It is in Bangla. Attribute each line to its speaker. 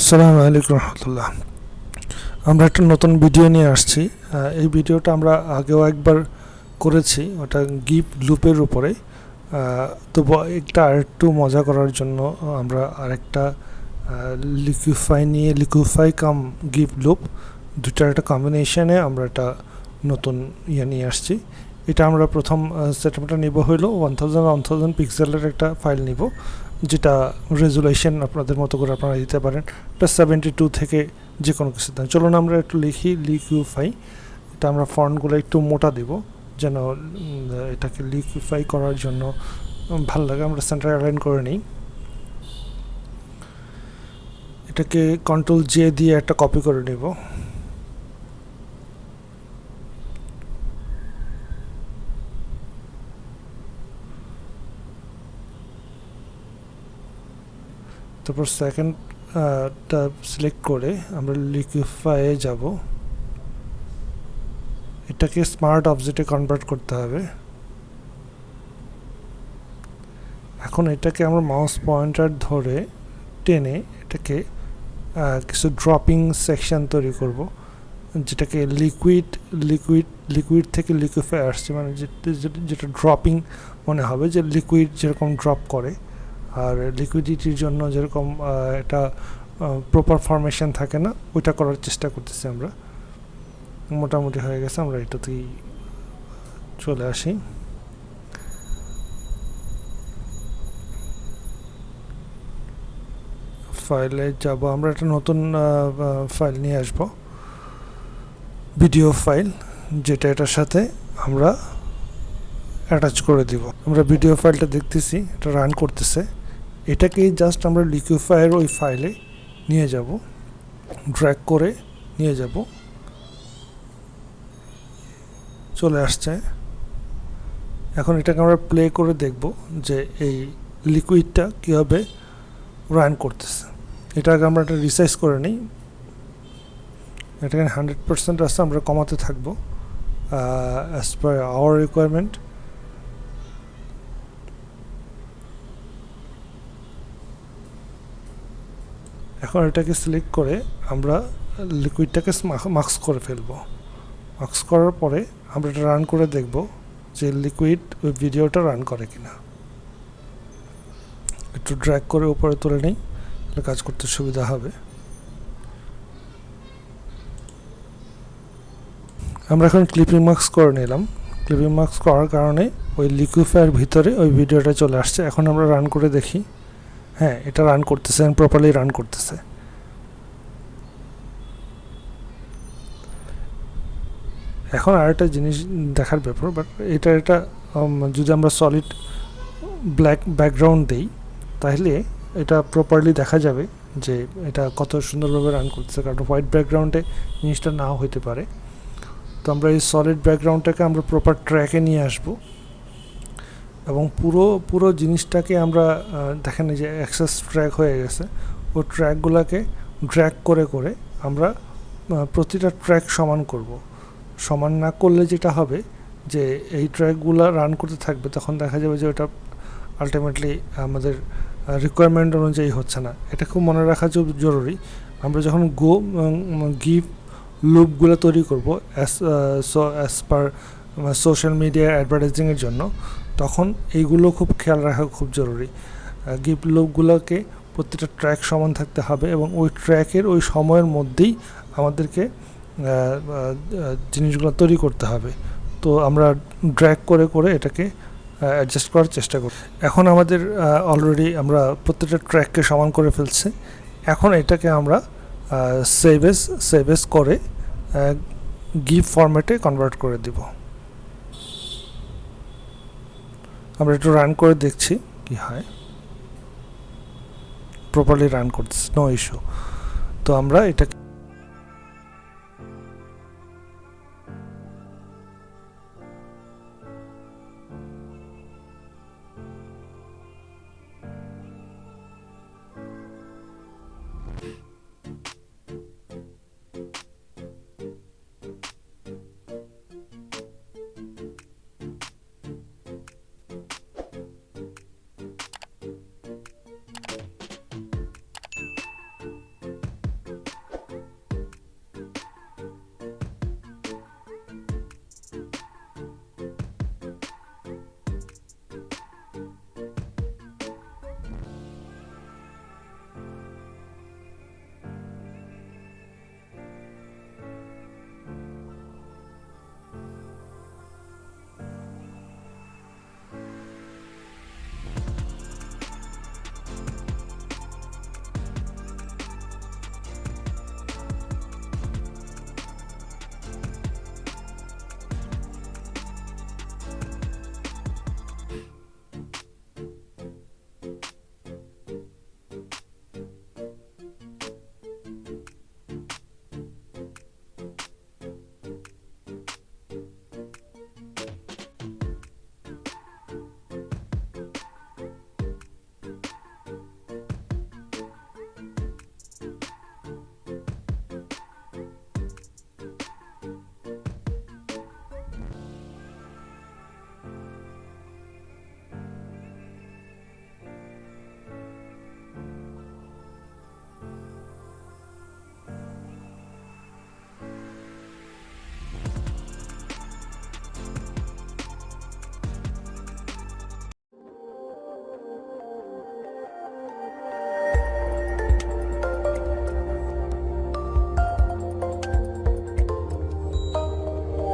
Speaker 1: আসসালামু আলাইকুম রহমতুল্লাহ। আমরা একটা নতুন ভিডিও নিয়ে আসছি। এই ভিডিওটা আমরা আগেও একবার করেছি, ওটা গিফ লুপের উপরে। তো একটা আরেকটু মজা করার জন্য আমরা আরেকটা লিকুইফাই কাম গিফ লুপ দুটার একটা কম্বিনেশনে আমরা একটা নতুন নিয়ে আসছি। এটা আমরা প্রথম সেটআপটা নিব হলো 1000 পিক্সেলের একটা ফাইল নিব, যেটা রেজুলেশন আপনাদের মতো করে আপনারা দিতে পারেন। এটা 72 থেকে যে কোনো কিছু দেন। চলুন আমরা একটু লিখি লিকুইফাই। এটা আমরা ফন্টগুলো একটু মোটা দেব যেন এটাকে লিকুইফাই করার জন্য ভালো লাগে। আমরা সেন্টার অ্যালাইন করে নিই। এটাকে কন্ট্রোল জে দিয়ে একটা কপি করে নেব। তারপর সেকেন্ডটা সিলেক্ট করে আমরা লিকুইফাইয়ে যাব। এটাকে স্মার্ট অবজেক্টে কনভার্ট করতে হবে। এখন এটাকে আমরা মাউস পয়েন্টার ধরে টেনে এটাকে কিছু ড্রপিং সেকশন তৈরি করব, যেটাকে লিকুইড থেকে লিকুইফাই আসছে, মানে যেটা ড্রপিং মনে হবে, যে লিকুইড যেরকম ড্রপ করে আর লিকুইডিটির জন্য যেরকম এটা প্রপার ফরমেশন থাকে না, ওইটা করার চেষ্টা করতেছি আমরা। মোটামুটি হয়ে গেছে, আমরা এটাতেই চলে আসি। ফাইলে যাব, আমরা একটা নতুন ফাইল নিয়ে আসব, ভিডিও ফাইল, যেটা এটার সাথে আমরা অ্যাটাচ করে দিব। আমরা ভিডিও ফাইলটা দেখতেছি, এটা রান করতেছে। এটাকেই জাস্ট আমরা লিকুইফাইয়ের ওই ফাইলে নিয়ে যাব, ড্র্যাগ করে নিয়ে যাব। চলে আসছে। এখন এটাকে আমরা প্লে করে দেখব যে এই লিকুইডটা কীভাবে রান করতেছে। এটাকে আমরা একটা রিসাইজ করে নিই। এটাকে 100% আসছে, আমরা কমাতে থাকবো অ্যাজ পার আওয়ার রিকোয়ারমেন্ট। এখন এটাকে সিলেক্ট করে আমরা লিকুইডটাকে মাস্ক করে ফেলবো। মাস্ক করার পরে আমরা এটা রান করে দেখব যে লিকুইড ওই ভিডিওটা রান করে কিনা। একটু ড্র্যাগ করে উপরে তুলে নিই, তাহলে কাজ করতে সুবিধা হবে। আমরা এখন ক্লিপিং মাস্ক করে নিলাম। ক্লিপিং মাস্ক করার কারণে ওই লিকুইফায়ার ভিতরে ওই ভিডিওটা চলে আসছে। এখন আমরা রান করে দেখি। হ্যাঁ, এটা রান করতেছে, প্রপারলি রান করতেছে। এখন আরেকটা জিনিস দেখার ব্যাপার, বাট এটা যদি আমরা সলিড ব্ল্যাক ব্যাকগ্রাউন্ড দিই, তাহলে এটা প্রপারলি দেখা যাবে যে এটা কত সুন্দরভাবে রান করতেছে, কারণ হোয়াইট ব্যাকগ্রাউন্ডে জিনিসটা নাও হইতে পারে। তো আমরা এই সলিড ব্যাকগ্রাউন্ডটাকে আমরা প্রপার ট্র্যাকে নিয়ে আসব, এবং পুরো জিনিসটাকে আমরা দেখেন যে অ্যাক্সেস ট্র্যাক হয়ে গেছে। ও ট্র্যাকগুলোকে ড্র্যাগ করে করে আমরা প্রতিটা ট্র্যাক সমান করব। সমান না করলে যেটা হবে যে এই ট্র্যাকগুলো রান করতে থাকবে, তখন দেখা যাবে যে ওটা আলটিমেটলি আমাদের রিকোয়ারমেন্ট অনুযায়ী হচ্ছে না। এটা খুব মনে রাখা জরুরি। আমরা যখন গিফ লুপগুলো তৈরি করব অ্যাজ পার সোশ্যাল মিডিয়া অ্যাডভার্টাইজিংয়ের জন্য, তখন এইগুলো খুব খেয়াল রাখা খুব জরুরি। গিফ লুপগুলোকে প্রতিটা ট্র্যাক সমান থাকতে হবে, এবং ওই ট্র্যাকের ওই সময়ের মধ্যেই আমাদেরকে জিনিসগুলো তৈরি করতে হবে। তো আমরা ড্র্যাগ করে করে এটাকে অ্যাডজাস্ট করার চেষ্টা করি। এখন আমাদের অলরেডি আমরা প্রত্যেকটা ট্র্যাককে সমান করে ফেলছি। এখন এটাকে আমরা সেভ এস করে গিফ ফরম্যাটে কনভার্ট করে দিব। আমরা একটু রান করে দেখছি কি হয়। প্রপারলি রান করতেছে, নো ইস্যু। তো আমরা এটাকে